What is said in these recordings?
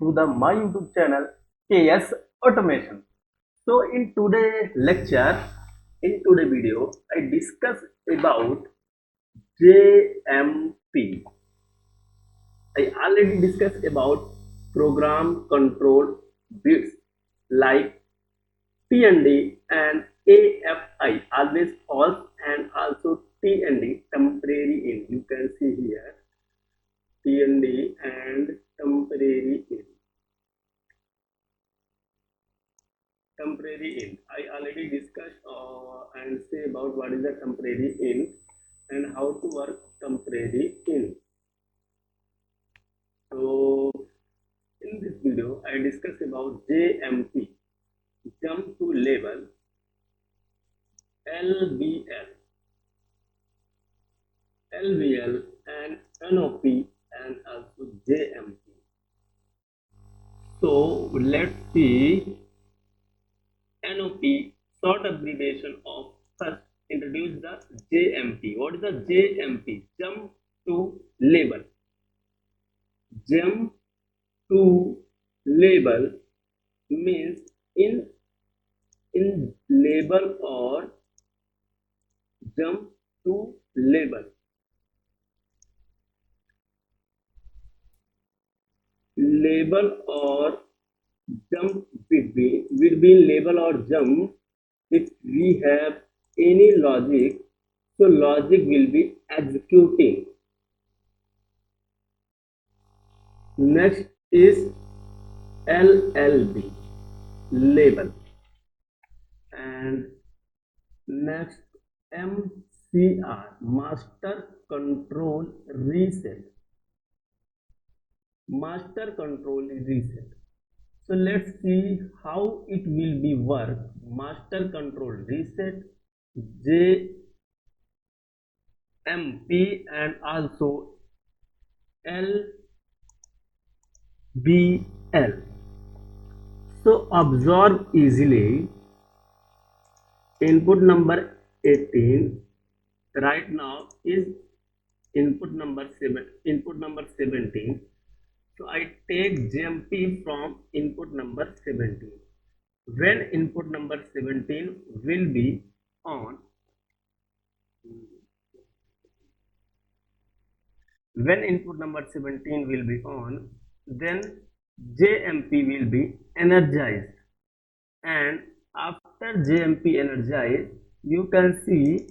to the my YouTube channel KS Automation. So in today's lecture, in today's video, I discuss about JMP. I already discussed about program control bits like TND and AFI, always false, and also TND, temporary in. You can see here TND and temporary in. Temporary in. I already discussed and say about what is the temporary in and how to work temporary in. So in this video, I discuss about JMP, jump to level, LBL, LVL, and NOP, and also JMP. So let's see NOP, short abbreviation of first introduce the JMP. What is the JMP? Jump to level. Jump to level means in level or jump to level. Level or jump between level or jump, if we have any logic, so logic will be executing. Next is LLB, label, and next MCR, master control reset. Master control reset. So let's see how it will be work. Master control reset, JMP, and also LBL. So observe easily. Input number 18 right now is input number 17. So I take JMP from input number 17. When input number 17 will be on, when input number 17 will be on, then JMP will be energized, and after JMP energized, you can see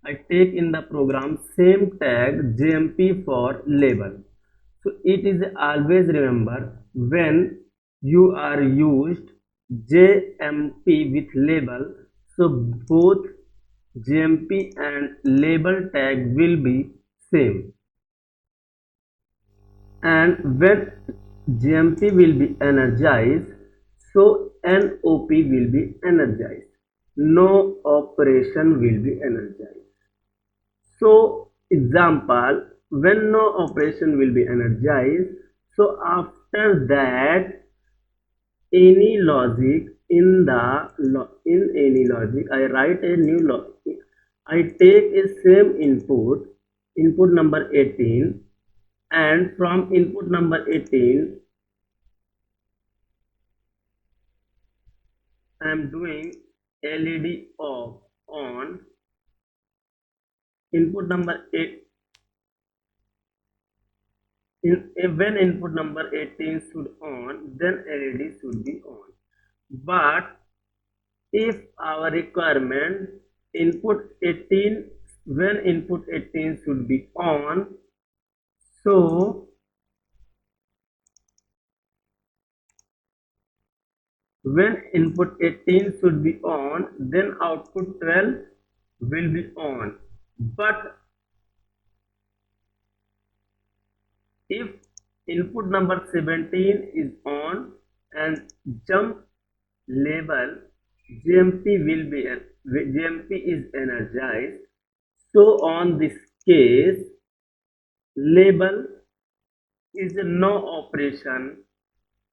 I take in the program same tag JMP for label. So it is always remember when you are used JMP with label, so both JMP and label tag will be same. And when JMP will be energized, so NOP will be energized. No operation will be energized. So example, when no operation will be energized, so after that any logic in any logic, I write a new logic. I take a same input number 18, and from input number 18 I am doing LED off on. Input number 8, when input number 18 should on, then LED should be on. But if our requirement input 18, when input 18 should be on, so when input 18 should be on, then output 12 will be on. But if input number 17 is on and jump level JMP is energized, so on this case label is no operation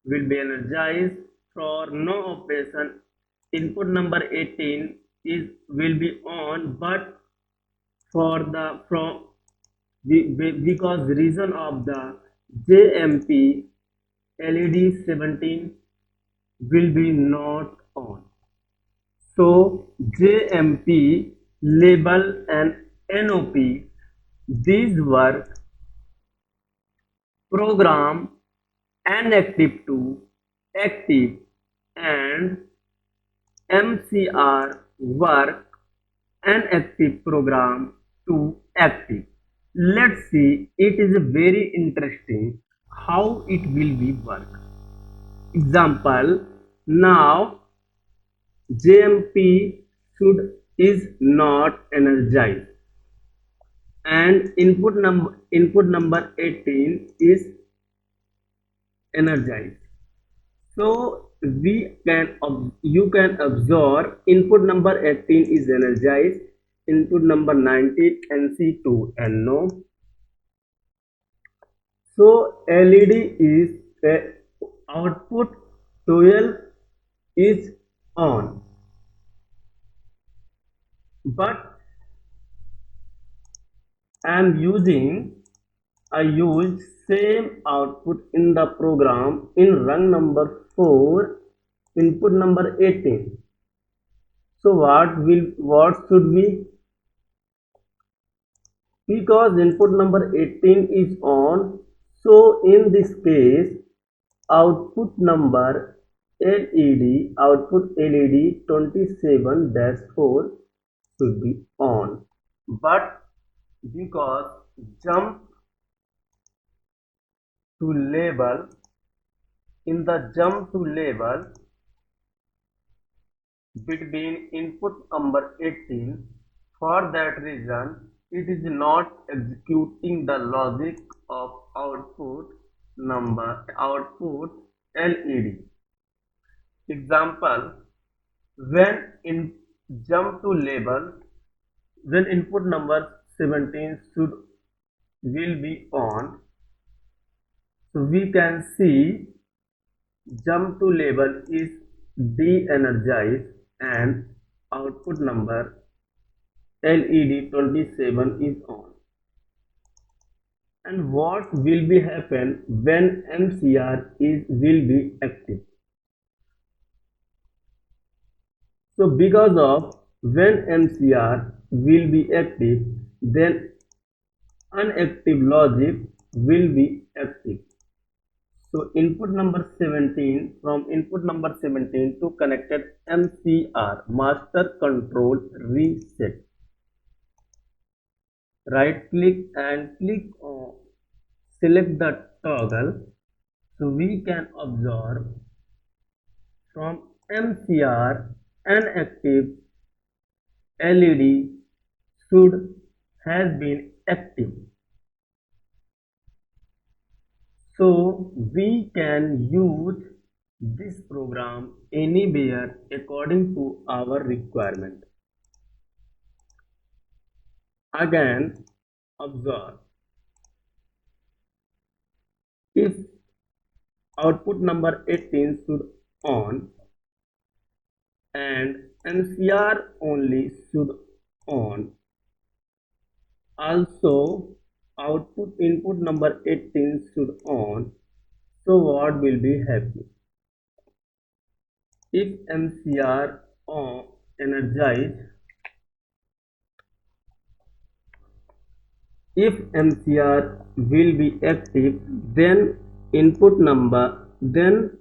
will be energized. For no operation, input number 18 will be on, but for the because reason of the JMP LED 17 will be not on. So JMP label and NOP, these work program inactive to active, and MCR work inactive program to active. Let's see, it is very interesting how it will be work. Example, now JMP should is not energized and input number 18 is energized. So you can observe input number 18 is energized, input number 19 NC2 and no. So LED is output 12 is on, but I use same output in the program in run number 4, input number 18. So what should be? Because input number 18 is on, so in this case output number output LED 27-4 should be on. But because jump to label, in the jump to label between input number 18, for that reason it is not executing the logic of output LED. Example, when in jump to label, when input number 17 should will be on, so we can see jump to label is de-energized and output number LED 27 is on. And what will be happen when MCR will be active? So because of when MCR will be active, then unactive logic will be active. So input number 17, from input number 17 to connected MCR, master control reset. Right click and click on, select the toggle. So we can observe from MCR inactive LED should has been active. So we can use this program anywhere according to our requirement. Again, observe, if output number 18 should on and MCR only should on, also output input number 18 should on, so what will be happening? If MCR on energized, if MCR will be active, then input number, then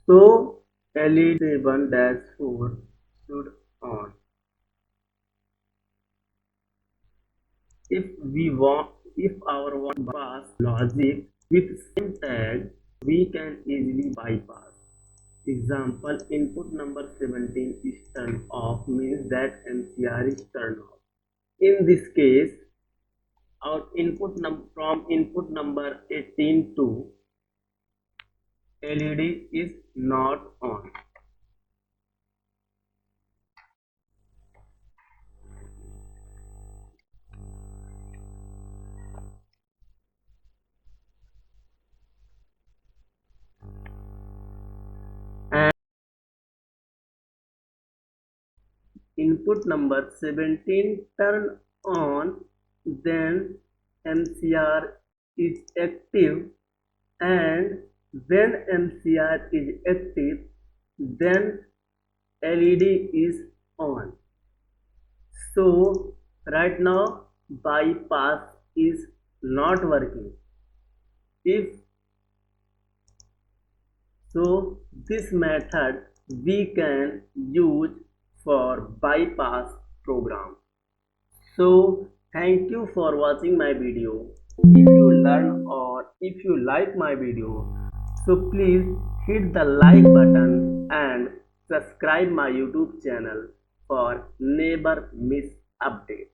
so LED 7-4 should on. If our want pass logic with same tag, we can easily bypass. Example, input number 17 is turned off, means that MCR is turned off. In this case, our from input number 18 to LED is not on. And input number 17 turn on, then MCR is active, and when MCR is active, then LED is on. So right now bypass is not working. If so, this method we can use for bypass program. So thank you for watching my video. If you learn or if you like my video, so please hit the like button and subscribe my YouTube channel for never miss update.